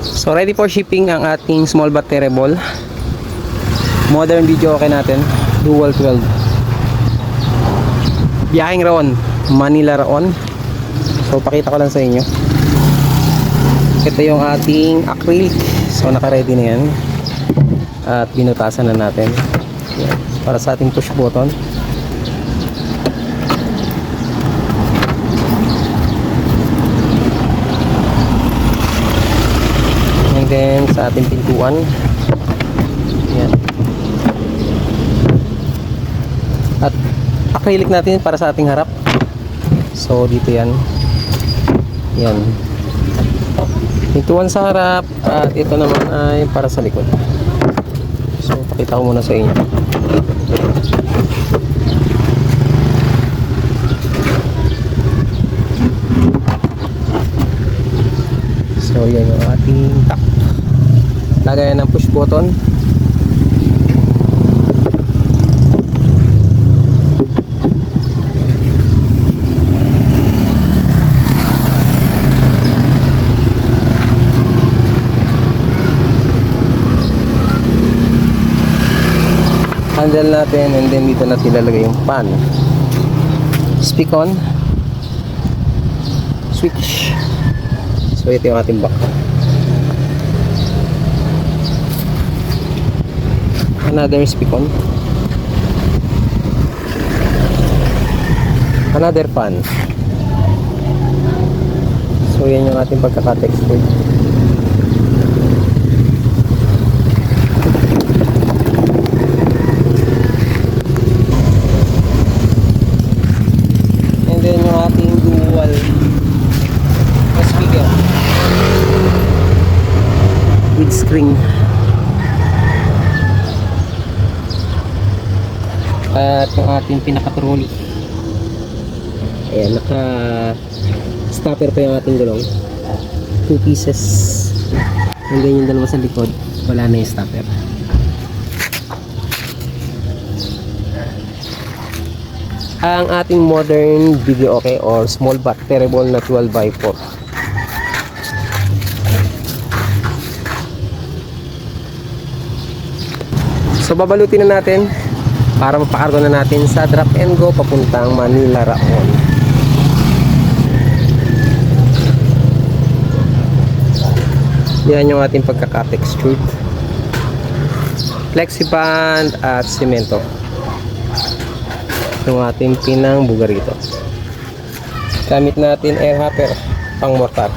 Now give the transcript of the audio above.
So ready for shipping ang ating small but terrible modern video okay natin, dual 12. Biyaheng Raon, Manila Raon. So pakita ko lang sa inyo. Ito yung ating acrylic. So naka-ready na yan. At binutasan na natin. Yan. Para sa ating push button. And then sa ating pintuan. Yan. At acrylic natin para sa ating harap. So dito yan. Yan. Pintuan sa harap at ito naman ay para sa likod. So pakita ko muna sa inyo. So yan yung ating tak. Lagayan ng push button. Handle natin and then dito natin ilalagay yung pan. Speak on. Switch. So ito yung ating back. Another speak on. Another pan. So yan yung ating pagkaka-texture. Then yung ating dual speaker with screen at yung ating pinaka-trolley. Ayan, naka stopper pa yung ating gulong, 2 pieces, and then yung dalawa sa likod wala na yung stopper. Ang ating modern video okay or small but terrible na 12x4. So babalutin na natin para mapakargo na natin sa drop and go papuntang Manila Raon. Yan yung ating pagkaka-textured, flexiband at semento. Yung ating pinang bugarito. Gamit natin air hopper pang mortar.